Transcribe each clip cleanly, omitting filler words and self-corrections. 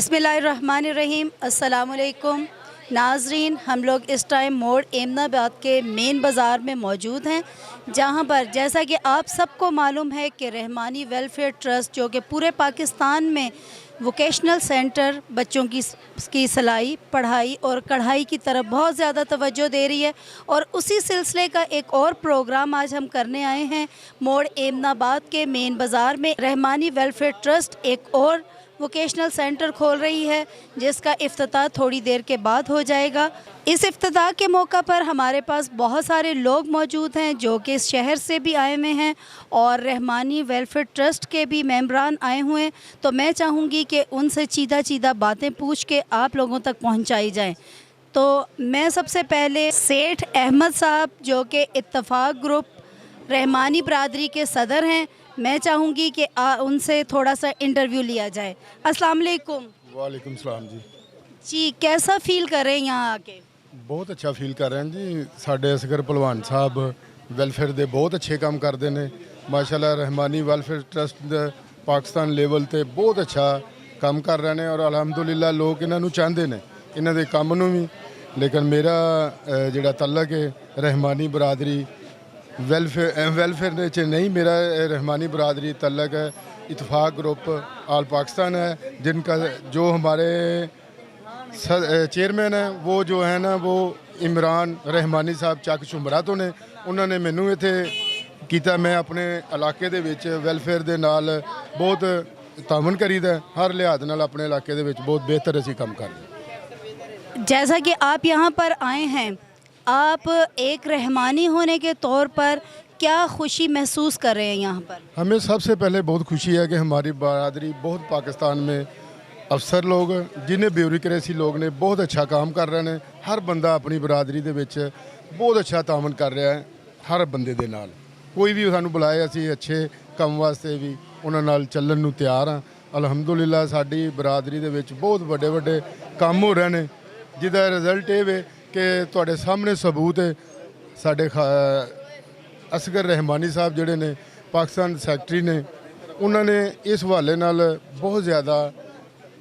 बिस्मिल्लाहिर्रहमानिर्रहीम। अस्सलामुअलैकुम नाजरीन, हम लोग इस टाइम मोड़ एमनाबाद के मेन बाज़ार में मौजूद हैं, जहां पर जैसा कि आप सबको मालूम है कि रहमानी वेलफेयर ट्रस्ट जो कि पूरे पाकिस्तान में वोकेशनल सेंटर बच्चों की सिलाई, पढ़ाई और कढ़ाई की तरफ बहुत ज़्यादा तवज्जो दे रही है। और उसी सिलसिले का एक और प्रोग्राम आज हम करने आए हैं मोड़ एमनाबाद के मेन बाज़ार में। रहमानी वेलफेयर ट्रस्ट एक और वोकेशनल सेंटर खोल रही है, जिसका इफ्तिताह थोड़ी देर के बाद हो जाएगा। इस इफ्तिताह के मौका पर हमारे पास बहुत सारे लोग मौजूद हैं जो कि इस शहर से भी आए हुए हैं और रहमानी वेलफेयर ट्रस्ट के भी मेंबरान आए हुए हैं। तो मैं चाहूँगी कि उनसे चीदा बातें पूछ के आप लोगों तक पहुँचाई जाएँ। तो मैं सबसे पहले सेठ अहमद साहब जो कि इत्तफाक ग्रुप रहमानी बरादरी के सदर हैं, मैं चाहूँगी कि उनसे थोड़ा सा इंटरव्यू लिया जाए। अस्सलाम वालेकुम। वालेकुम सलाम जी, कैसा फील कर रहे हैं यहाँ आके? बहुत अच्छा फील कर रहे हैं जी। साढ़े असगर भलवान साहब वैलफेयर दे बहुत अच्छे काम करते हैं माशाल्लाह। Rahmani welfare trust Pakistan level ते बहुत अच्छा काम कर रहे हैं और अलहमदुलिल्लाह लोग इन्हों चाहते हैं इन्हों के काम नूं भी। लेकिन मेरा जिहड़ा तल्लक है रहमानी बरादरी वेलफेयर च नहीं, मेरा रहमानी बरादरी तल्लक है इत्तफाक ग्रुप आल पाकिस्तान है, जिनका जो हमारे चेयरमैन है वो जो है ना वो इमरान रहमानी साहब चक शुमरा तो ने। उन्होंने मैनू इत्थे कीता, मैं अपने इलाके दे विच वेलफेयर दे नाल बहुत तावन करीदा, हर लिहाज नाल अपने इलाके दे विच बहुत बेहतर असीं काम करदे। जैसा कि आप यहाँ पर आए हैं, आप एक रहमानी होने के तौर पर क्या खुशी महसूस कर रहे हैं यहाँ पर? हमें सबसे पहले बहुत खुशी है कि हमारी बरादरी बहुत पाकिस्तान में अफसर लोग जिन्हें ब्यूरोक्रेसी लोग ने बहुत अच्छा काम कर रहे हैं। हर बंदा अपनी बरादरी दे विच बहुत अच्छा तावन कर रहा है। हर बंदे दे नाल कोई भी सानू बुलाए असीं अच्छे काम वास्ते भी उन्हां नाल चलण नूं तैयार हाँ। अलहमदुलिल्लाह साडी बरादरी दे विच बहुत वड्डे वड्डे काम हो रहे हैं, जिहदा रिजल्ट ये वे कि तुहाडे सामने सबूत है। साडे असगर रहमानी साहब जिहड़े ने पाकिस्तान सैकटरी ने, उन्होंने इस हवाले नाल बहुत ज़्यादा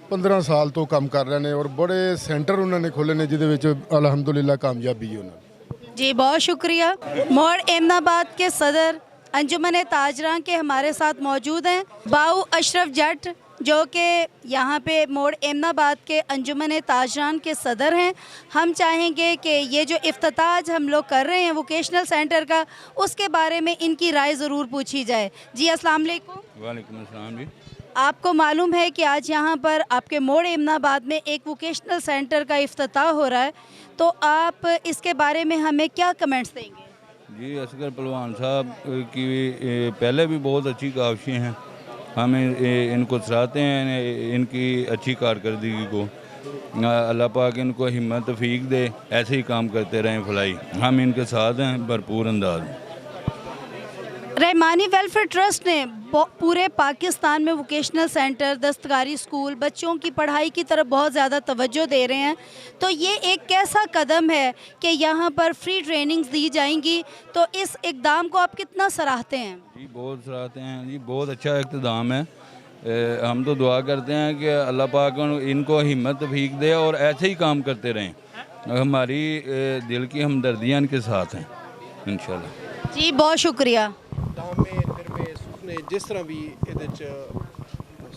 15 साल तो काम कर रहे हैं और बड़े सेंटर उन्होंने खोले ने जिहदे विच अलहमदुलिल्लाह कामयाबी है उन्होंने। जी, बहुत शुक्रिया। मोड़ एमनाबाद के सदर अंजुमन ताजरां के हमारे साथ मौजूद हैं बाऊ अशरफ जट, जो कि यहाँ पे मोड़ एमनाबाद के अंजुमन ताजरां के सदर हैं। हम चाहेंगे कि ये जो इफ्तिताह आज हम लोग कर रहे हैं वोकेशनल सेंटर का, उसके बारे में इनकी राय ज़रूर पूछी जाए। जी, अस्सलाम वालेकुम। वालेकुम अस्सलाम जी। आपको मालूम है कि आज यहाँ पर आपके मोड़ एमनाबाद में एक वोकेशनल सेंटर का इफ्तिताह हो रहा है, तो आप इसके बारे में हमें क्या कमेंट्स देंगे? जी, असगर पहलवान साहब की पहले भी बहुत अच्छी काविशें हैं, हम इनको सराहते हैं इनकी अच्छी कारकर्दगी को। अल्लाह पाक इनको हिम्मत तौफीक दे, ऐसे ही काम करते रहें फलाई। हम इनके साथ हैं भरपूर अंदाज। रहमानी वेलफेयर ट्रस्ट ने पूरे पाकिस्तान में वोकेशनल सेंटर, दस्तकारी स्कूल, बच्चों की पढ़ाई की तरफ बहुत ज़्यादा तवज्जो दे रहे हैं। तो ये एक कैसा कदम है कि यहाँ पर फ्री ट्रेनिंग्स दी जाएंगी, तो इस इक़दाम को आप कितना सराहते हैं? जी, बहुत सराहते हैं जी, बहुत अच्छा इक़्तिदाम है। हम तो दुआ करते हैं कि अल्लाह पाक इनको हिम्मत तौफीक दे और ऐसे ही काम करते रहें। हमारी दिल की हमदर्दियाँ इनके साथ हैं इंशाल्लाह। जी, बहुत शुक्रिया। ने जिस तरह भी ये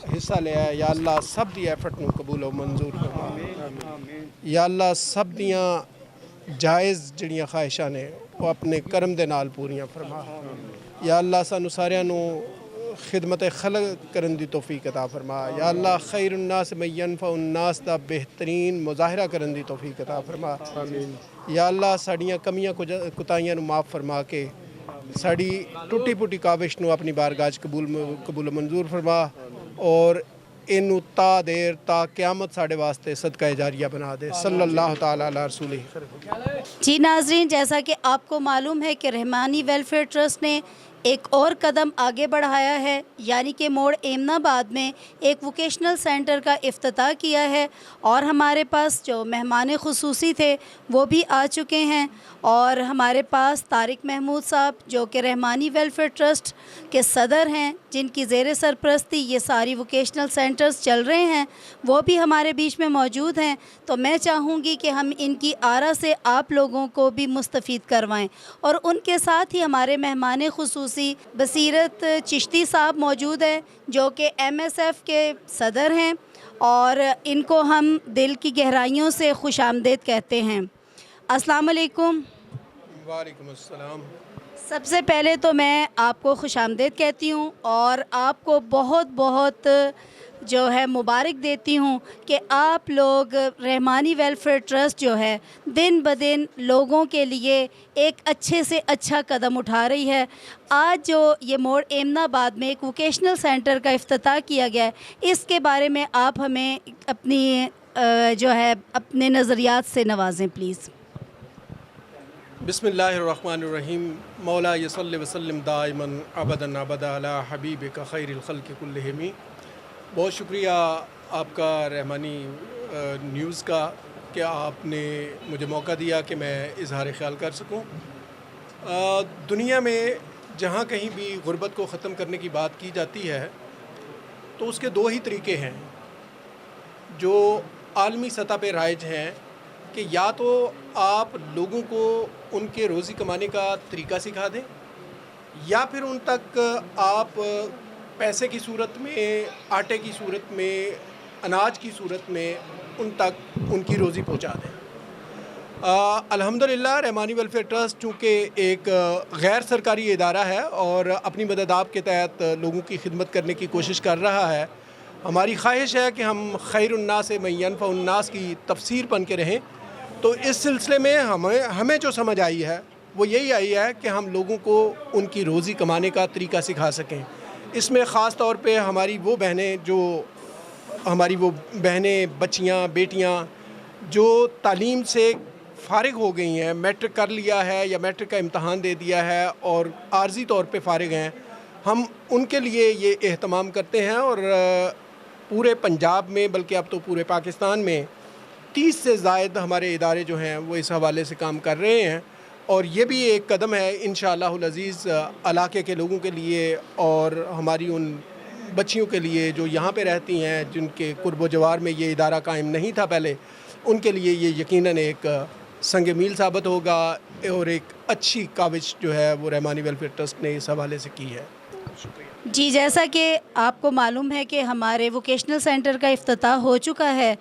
हिस्सा लिया है, या अल्लाह सब दी एफर्ट नूं कबूल और मंजूर फरमा। या अल्लाह सब दियां जायज़ जिहड़ियां ख्वाहिशां ने वो अपने करम दे नाल पूरियां फरमा। या अल्लाह सानू सारियां नूं खिदमत खलक करन दी तौफीक अता फरमा। या अल्लाह खैरुन नास में यनफउन नास दा बेहतरीन मुजाहिरा करन दी तौफीक अता फरमा। या अल्लाह साड़ियां कमियां कुताहियां नूं माफ़ फरमा के साड़ी टुटी पुटी काविश नूं अपनी बारगाह कबूल मंजूर फरमा और इनू ता देर ता क़यामत साढ़े वास्ते सदका जारिया बना दे। सल्लल्लाहु ताला अला रसूलिही। जी नाज़रीन, जैसा कि आपको मालूम है कि रहमानी वेलफेयर ट्रस्ट ने एक और कदम आगे बढ़ाया है, यानी कि मोड़ एमनाबाद में एक वोकेशनल सेंटर का इफ्तिताह किया है और हमारे पास जो मेहमान खुसूसी थे वो भी आ चुके हैं। और हमारे पास तारिक महमूद साहब जो कि रहमानी वेलफेयर ट्रस्ट के सदर हैं, जिनकी ज़ेर सरपरस्ती ये सारी वोकेशनल सेंटर्स चल रहे हैं, वो भी हमारे बीच में मौजूद हैं। तो मैं चाहूँगी कि हम इनकी आरा से आप लोगों को भी मुस्तफ़ीद करवाएं। और उनके साथ ही हमारे मेहमान खुसूसी बसीरत चिश्ती साहब मौजूद हैं जो कि MSF के सदर हैं और इनको हम दिल की गहराइयों से खुशामदीद कहते हैं। अस्सलाम वालेकुम। वालेकुम अस्सलाम। सबसे पहले तो मैं आपको खुशामदीद कहती हूँ और आपको बहुत बहुत जो है मुबारक देती हूँ कि आप लोग रहमानी वेलफेयर ट्रस्ट जो है दिन ब दिन लोगों के लिए एक अच्छे से अच्छा कदम उठा रही है। आज जो ये मोड़ एमनाबाद में एक वोकेशनल सेंटर का इफ्तिताह किया गया है, इसके बारे में आप हमें अपनी जो है अपने नज़रियात से नवाजें प्लीज़। बिस्मिल्लाहिर्रहमानिर्रहीम। मौला यसल्लि वसल्लिम दाइमन अबदन अबदा अला हबीबिका खैरिल खल्क़ि कुल्लिहिम। बहुत शुक्रिया आपका रहमानी न्यूज़ का कि आपने मुझे मौका दिया कि मैं इजहार ख्याल कर सकूं। दुनिया में जहाँ कहीं भी गुर्बत को ख़त्म करने की बात की जाती है तो उसके दो ही तरीके हैं जो आलमी सतह पे राइज हैं कि या तो आप लोगों को उनके रोज़ी कमाने का तरीका सिखा दें या फिर उन तक आप पैसे की सूरत में, आटे की सूरत में, अनाज की सूरत में उन तक उनकी रोज़ी पहुंचा दें। अल्हम्दुलिल्लाह रहमानी वेलफेयर ट्रस्ट चूँकि एक गैर सरकारी इदारा है और अपनी मदद आप के तहत लोगों की खिदमत करने की कोशिश कर रहा है। हमारी ख्वाहिश है कि हम खैरुन्नास से मय्यनफ़उन्नास की तफसीर बन के रहें। तो इस सिलसिले में हमें जो समझ आई है वो यही आई है कि हम लोगों को उनकी रोज़ी कमाने का तरीका सिखा सकें। इसमें ख़ास तौर पे हमारी वो बहनें, बच्चियाँ, बेटियाँ जो तालीम से फ़ारिग हो गई हैं, मैट्रिक कर लिया है या मैट्रिक का इम्तहान दे दिया है और आर्जी तौर पे फ़ारिग हैं, हम उनके लिए ये एहतमाम करते हैं। और पूरे पंजाब में बल्कि अब तो पूरे पाकिस्तान में 30 से ज़ायद हमारे इदारे जो हैं वो इस हवाले से काम कर रहे हैं। और ये भी एक कदम है इंशाअल्लाहुल अज़ीज़ इलाके के लोगों के लिए और हमारी उन बच्चियों के लिए जो यहाँ पे रहती हैं, जिनके कुर्ब जवार में ये इदारा कायम नहीं था पहले, उनके लिए ये यकीनन एक संग मील साबित होगा और एक अच्छी काविश जो है वो रहमानी वेलफेयर ट्रस्ट ने इस हवाले से की है। जी, जैसा कि आपको मालूम है कि हमारे वोकेशनल सेंटर का इफ्तिताह हो चुका है,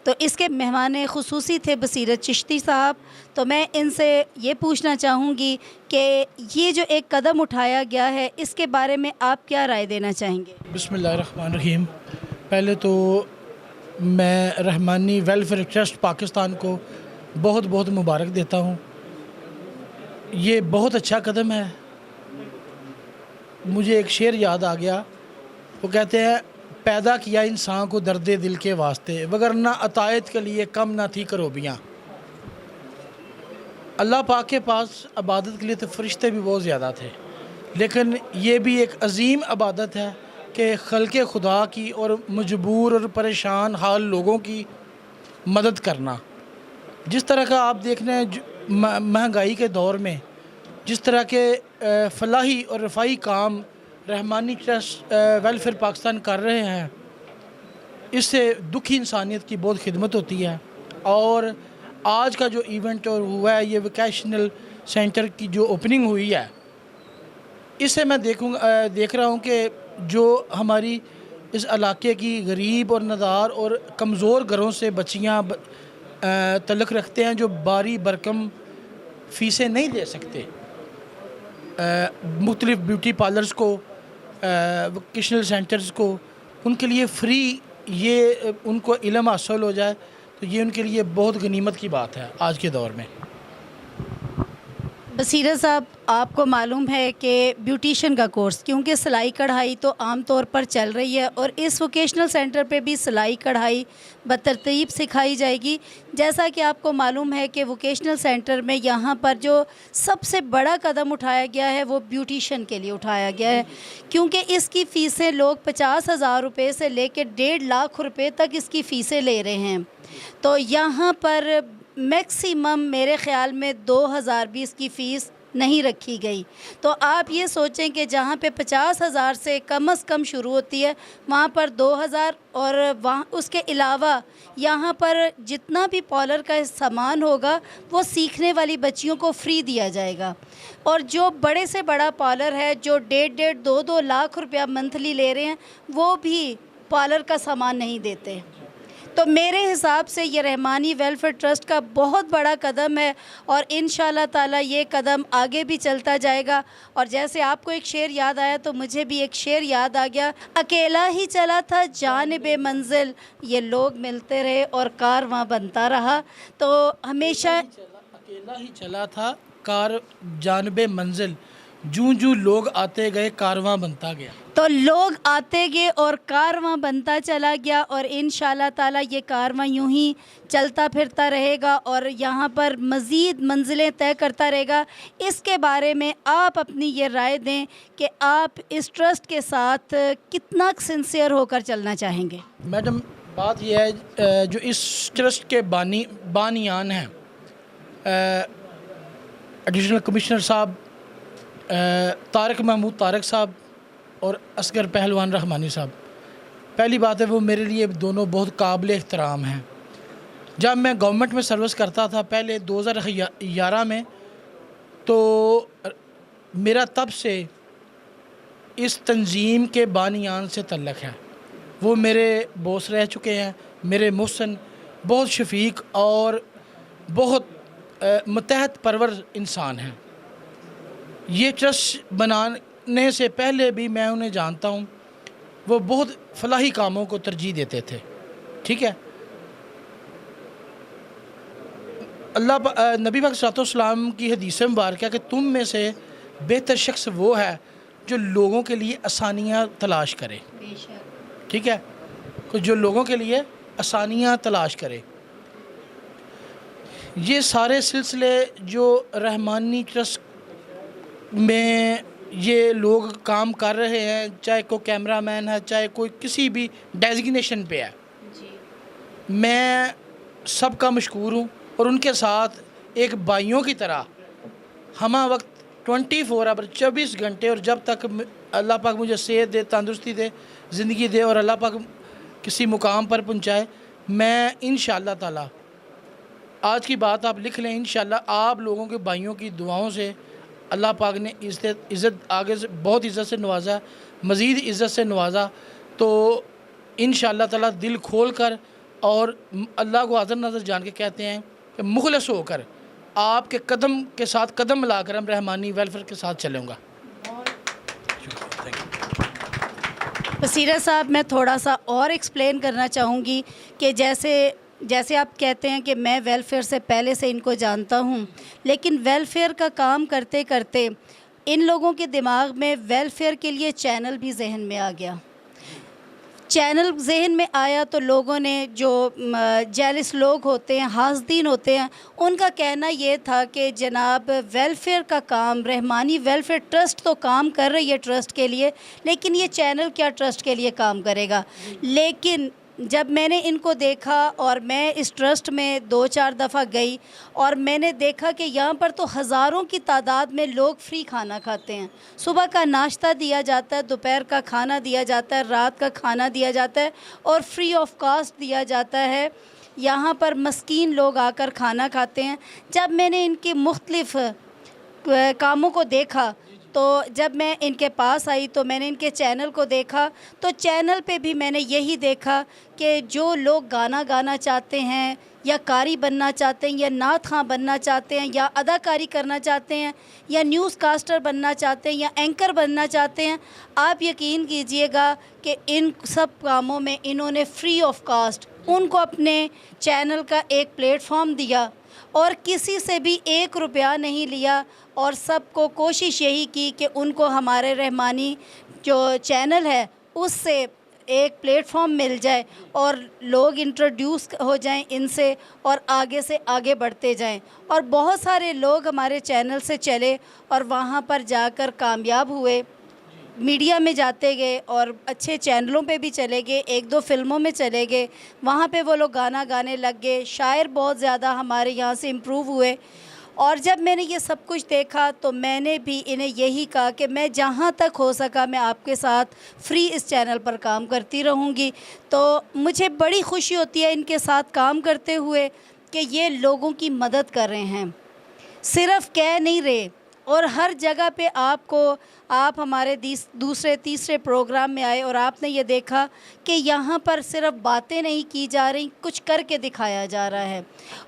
तो इसके मेहमान खुसूसी थे बसीरत चिश्ती साहब। तो मैं इनसे ये पूछना चाहूँगी कि ये जो एक कदम उठाया गया है इसके बारे में आप क्या राय देना चाहेंगे? बिस्मिल्लाहिर्रहमानिर्रहीम। पहले तो मैं रहमानी वेलफेयर ट्रस्ट पाकिस्तान को बहुत बहुत मुबारक देता हूँ। ये बहुत अच्छा कदम है। मुझे एक शेर याद आ गया, वो कहते हैं पैदा किया इंसान को दर्द दिल के वास्ते, वगरना अतायत के लिए कम ना थी करोबियाँ। अल्लाह पाक के पास इबादत के लिए तो फरिश्ते भी बहुत ज़्यादा थे, लेकिन ये भी एक अजीम इबादत है कि खल्क़े खुदा की और मजबूर और परेशान हाल लोगों की मदद करना। जिस तरह का आप देख रहे हैं महंगाई के दौर में जिस तरह के फलाही और रफ़ाई काम रहमानी ट्रस्ट वेलफेयर पाकिस्तान कर रहे हैं, इससे दुखी इंसानियत की बहुत खिदमत होती है। और आज का जो इवेंट और हुआ है, ये वोकेशनल सेंटर की जो ओपनिंग हुई है, इससे मैं देख रहा हूँ कि जो हमारी इस इलाके की गरीब और नदार और कमज़ोर घरों से बच्चियाँ तल्लुक़ रखते हैं, जो बारी बरकम फ़ीसें नहीं दे सकते, मुख्तलिफ़ ब्यूटी पार्लर्स को, वोकेशनल सेंटर्स को, उनके लिए फ़्री ये उनको इल्म हासिल हो जाए, तो ये उनके लिए बहुत गनीमत की बात है आज के दौर में। बसीरत साहब, आपको मालूम है कि ब्यूटिशन का कोर्स, क्योंकि सिलाई कढ़ाई तो आम तौर पर चल रही है और इस वोकेशनल सेंटर पे भी सिलाई कढ़ाई बतरतीब सिखाई जाएगी। जैसा कि आपको मालूम है कि वोकेशनल सेंटर में यहाँ पर जो सबसे बड़ा कदम उठाया गया है वो ब्यूटिशन के लिए उठाया गया है, क्योंकि इसकी फ़ीसें लोग 50,000 रुपये से लेकर 1.5 लाख रुपए तक इसकी फ़ीसें ले रहे हैं। तो यहाँ पर मैक्सिमम मेरे ख़्याल में 2,000 भी इसकी फ़ीस नहीं रखी गई। तो आप ये सोचें कि जहाँ पे 50,000 से कम शुरू होती है वहाँ पर 2,000, और वहाँ उसके अलावा यहाँ पर जितना भी पार्लर का सामान होगा वो सीखने वाली बच्चियों को फ्री दिया जाएगा। और जो बड़े से बड़ा पार्लर है जो 1.5 2 लाख रुपया मंथली ले रहे हैं वो भी पार्लर का सामान नहीं देते। तो मेरे हिसाब से ये रहमानी वेलफेयर ट्रस्ट का बहुत बड़ा कदम है और इंशाअल्लाह ताला ये कदम आगे भी चलता जाएगा। और जैसे आपको एक शेर याद आया तो मुझे भी एक शेर याद आ गया, अकेला ही चला था जानिबे मंजिल, ये लोग मिलते रहे और कारवां बनता रहा। तो हमेशा अकेला ही चला था कार जानिबे मंजिल, जूं जूं लोग आते गए कारवां बनता गया। तो लोग आते गए और कारवां बनता चला गया और इंशाअल्लाह ताला ये कारवां यूं ही चलता फिरता रहेगा और यहाँ पर मज़ीद मंजिलें तय करता रहेगा। इसके बारे में आप अपनी ये राय दें कि आप इस ट्रस्ट के साथ कितना सिंसियर होकर चलना चाहेंगे। मैडम, बात यह है जो इस ट्रस्ट के बानियान हैं, एडिशनल कमिश्नर साहब तारक महमूद तारक साहब और असगर पहलवान रहमानी साहब, पहली बात है वो मेरे लिए दोनों बहुत काबिल एहतराम हैं। जब मैं गवर्नमेंट में सर्विस करता था पहले 2011 में, तो मेरा तब से इस तंजीम के बानियान से तल्लक़ है। वो मेरे बॉस रह चुके हैं, मेरे मोहसिन, बहुत शफीक और बहुत मुतहद परवर इंसान हैं। ये ट्रस्ट बनाने से पहले भी मैं उन्हें जानता हूँ, वो बहुत फलाही कामों को तरजीह देते थे। ठीक है, नबी पाक सल्लल्लाहु अलैहि वसल्लम की हदीस मुबारक है कि तुम में से बेहतर शख्स वो है जो लोगों के लिए आसानियाँ तलाश करे। ठीक है, जो लोगों के लिए आसानियाँ तलाश करे। ये सारे सिलसिले जो रहमानी ट्रस्ट में ये लोग काम कर रहे हैं, चाहे कोई कैमरामैन है, चाहे कोई किसी भी डेजिग्नेशन पे है, मैं सबका मशकूर हूँ और उनके साथ एक भाइयों की तरह हम वक्त 24 आवर 24 घंटे, और जब तक अल्लाह पाक मुझे सेहत दे, तंदुरुस्ती दे, ज़िंदगी दे और अल्लाह पाक किसी मुकाम पर पहुँचाए, मैं इंशाअल्लाह ताला, आज की बात आप लिख लें, इंशाअल्लाह आप लोगों के भाइयों की दुआओं से अल्लाह पाक ने इज़्ज़त आगे से बहुत इज़्ज़त से नवाजा, मज़ीद इज़्ज़त से नवाजा। तो इंशाअल्लाह ताला दिल खोल कर और अल्लाह को हाज़िर नज़र जान के कहते हैं कि मुखलिस होकर आपके कदम के साथ कदम मिलाकर हम रहमानी वेलफेयर के साथ चलूँगा। बसीरत साहब, मैं थोड़ा सा और एक्सप्लेन करना चाहूँगी कि जैसे आप कहते हैं कि मैं वेलफेयर से पहले से इनको जानता हूँ, लेकिन वेलफेयर का काम करते करते इन लोगों के दिमाग में वेलफेयर के लिए चैनल भी जहन में आ गया। चैनल जहन में आया तो लोगों ने, जो जेलिस लोग होते हैं, हासदीन होते हैं, उनका कहना ये था कि जनाब वेलफेयर का काम, रहमानी वेलफेयर ट्रस्ट तो काम कर रही है ट्रस्ट के लिए, लेकिन ये चैनल क्या ट्रस्ट के लिए काम करेगा। लेकिन जब मैंने इनको देखा और मैं इस ट्रस्ट में 2-4 दफ़ा गई और मैंने देखा कि यहाँ पर तो हज़ारों की तादाद में लोग फ्री खाना खाते हैं। सुबह का नाश्ता दिया जाता है, दोपहर का खाना दिया जाता है, रात का खाना दिया जाता है और फ्री ऑफ कॉस्ट दिया जाता है। यहाँ पर मस्कीन लोग आकर खाना खाते हैं। जब मैंने इनके मुख्तलिफ़ कामों को देखा, तो जब मैं इनके पास आई तो मैंने इनके चैनल को देखा, तो चैनल पे भी मैंने यही देखा कि जो लोग गाना गाना चाहते हैं या कारी बनना चाहते हैं या नात ख़ां बनना चाहते हैं या अदाकारी करना चाहते हैं या न्यूज़ कास्टर बनना चाहते हैं या एंकर बनना चाहते हैं, आप यकीन कीजिएगा कि इन सब कामों में इन्होंने फ्री ऑफ कास्ट ان کو اپنے چینل کا ایک پلیٹ فارم دیا اور کسی سے بھی 1 روپیہ نہیں لیا، اور سب کو کوشش یہی کی کہ ان کو ہمارے رحمانی جو چینل ہے اس سے ایک پلیٹ فارم مل جائے اور لوگ انٹروڈیوس ہو جائیں ان سے اور آگے بڑھتے جائیں. اور بہت سارے لوگ ہمارے چینل سے چلے اور وہاں پر جا کر کامیاب ہوئے، میڈیا میں جاتے گئے اور اچھے چینلوں پہ بھی چلے گئے، 1-2 فلموں میں چلے گئے، وہاں پہ وہ لوگ گانا گانے لگ گئے، شاعر بہت زیادہ ہمارے یہاں سے امپروو ہوئے. اور جب میں نے یہ سب کچھ دیکھا تو میں نے بھی انہیں یہی کہا کہ میں جہاں تک ہو سکا میں آپ کے ساتھ فری اس چینل پر کام کرتی رہوں گی. تو مجھے بڑی خوشی ہوتی ہے ان کے ساتھ کام کرتے ہوئے کہ یہ لوگوں کی مدد کر رہے ہیں، صرف کہہ نہیں رہے. اور ہر جگہ پہ آپ ہمارے دوسرے تیسرے پروگرام میں آئے اور آپ نے یہ دیکھا کہ یہاں پر صرف باتیں نہیں کی جا رہی، کچھ کر کے دکھایا جا رہا ہے.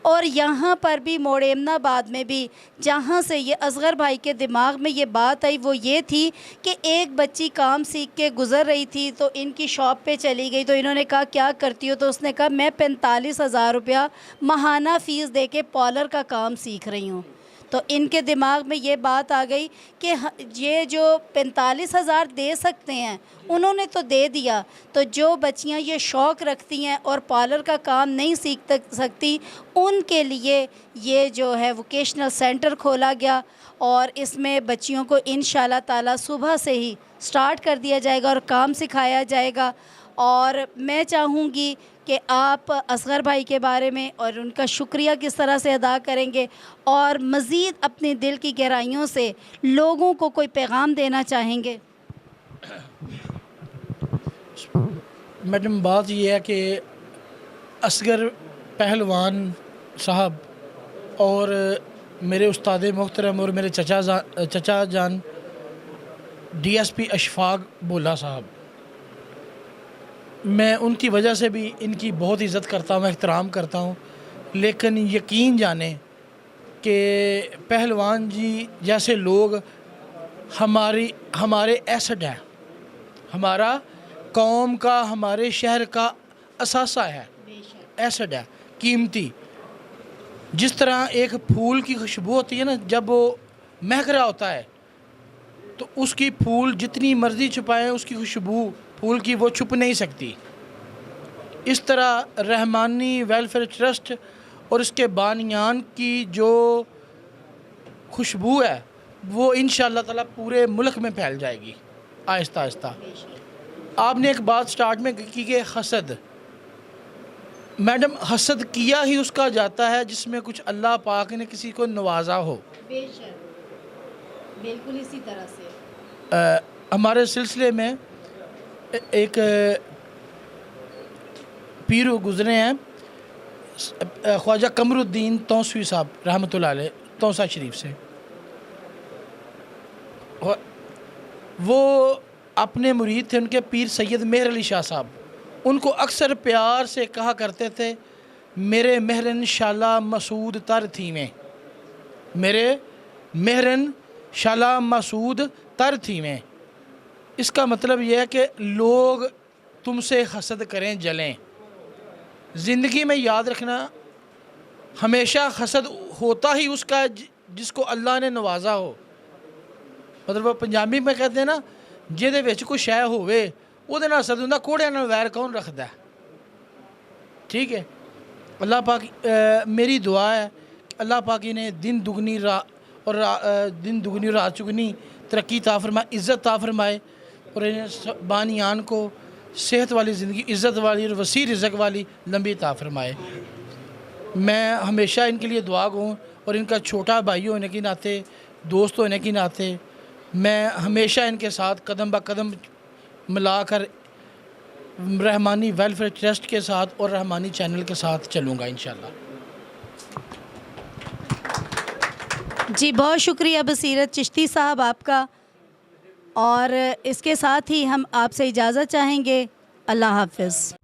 اور یہاں پر بھی موڑ ایمن آباد میں بھی جہاں سے یہ اصغر بھائی کے دماغ میں یہ بات آئی وہ یہ تھی کہ ایک بچی کام سیکھ کے گزر رہی تھی تو ان کی شاپ پہ چلی گئی، تو انہوں نے کہا کیا کرتی ہو؟ تو اس نے کہا میں 45,000 روپیہ ماہانہ فیس دے کے پارلر کا کام سیکھ رہی ہوں. تو ان کے دماغ میں یہ بات آ گئی کہ یہ جو 45,000 دے سکتے ہیں انہوں نے تو دے دیا، تو جو بچیاں یہ شوق رکھتی ہیں اور پارلر کا کام نہیں سیکھ سکتی ان کے لیے یہ جو ہے ووکیشنل سینٹر کھولا گیا، اور اس میں بچیوں کو انشاءاللہ تعالی صبح سے ہی سٹارٹ کر دیا جائے گا اور کام سکھایا جائے گا. اور میں چاہوں گی کہ آپ اصغر بھائی کے بارے میں اور ان کا شکریہ کس طرح سے ادا کریں گے، اور مزید اپنے دل کی گہرائیوں سے لوگوں کو کوئی پیغام دینا چاہیں گے. میڈم بات یہ ہے کہ اصغر پہلوان صاحب اور میرے استاد محترم اور میرے چچا جان DSP اشفاق بولا صاحب، میں ان کی وجہ سے بھی ان کی بہت عزت کرتا ہوں، احترام کرتا ہوں. لیکن یقین جانیں کہ پہلوان جی جیسے لوگ ہمارے ایسٹ ہیں، ہمارا قوم کا، ہمارے شہر کا اثاثہ ہے، ایسٹ ہے قیمتی. جس طرح ایک پھول کی خوشبو ہوتی ہے نا، جب وہ مہک رہا ہوتا ہے تو اس کی پھول جتنی مرضی چھپائیں اس کی خوشبو پھول کی وہ چھپ نہیں سکتی. اس طرح رحمانی ویلفیئر ٹرسٹ اور اس کے بانیان کی جو خوشبو ہے وہ انشاءاللہ تعالی پورے ملک میں پھیل جائے گی آہستہ آہستہ. آپ نے ایک بات سٹارٹ میں کی کہ حسد، میڈم حسد کیا ہی اس کا جاتا ہے جس میں کچھ اللہ پاک نے کسی کو نوازا ہو. بے شک، بالکل اسی طرح سے ہمارے سلسلے میں ایک پیر گزرے ہیں خواجہ قمر الدین توسوی صاحب رحمۃ اللہ علیہ، توسا شریف سے. وہ اپنے مرید تھے، ان کے پیر سید مہر علی شاہ صاحب، ان کو اکثر پیار سے کہا کرتے تھے میرے مہرن شالا مسعود تر تھی میں، میرے مہرن شالا مسعود تر تھی میں. اس کا مطلب یہ ہے کہ لوگ تم سے حسد کریں جلیں. زندگی میں یاد رکھنا ہمیشہ حسد ہوتا ہی اس کا جس کو اللہ نے نوازا ہو. مطلب وہ پنجابی میں کہتے ہیں نا جہدے وچ کوئی شے ہووے وہ نال حسد ہوندا، کوڑیاں نال ویر کون رکھدا ہے. ٹھیک ہے، اللہ پاک میری دعا ہے کہ اللہ پاک انہیں دن دگنی رات چگنی ترقی عطا فرمائے، عزت عطا فرمائے، اور انہیں بانیان کو صحت والی زندگی، عزت والی اور وسیع رزق والی لمبی عطا فرمائے. میں ہمیشہ ان کے لیے دعا گوں، اور ان کا چھوٹا بھائی ہونے کے ناطے، دوست ہونے کے ناطے میں ہمیشہ ان کے ساتھ قدم با قدم ملا کر رحمانی ویلفیئر ٹرسٹ کے ساتھ اور رحمانی چینل کے ساتھ چلوں گا انشاءاللہ. جی بہت شکریہ بصیرت چشتی صاحب آپ کا، اور اس کے ساتھ ہی ہم آپ سے اجازت چاہیں گے. اللہ حافظ.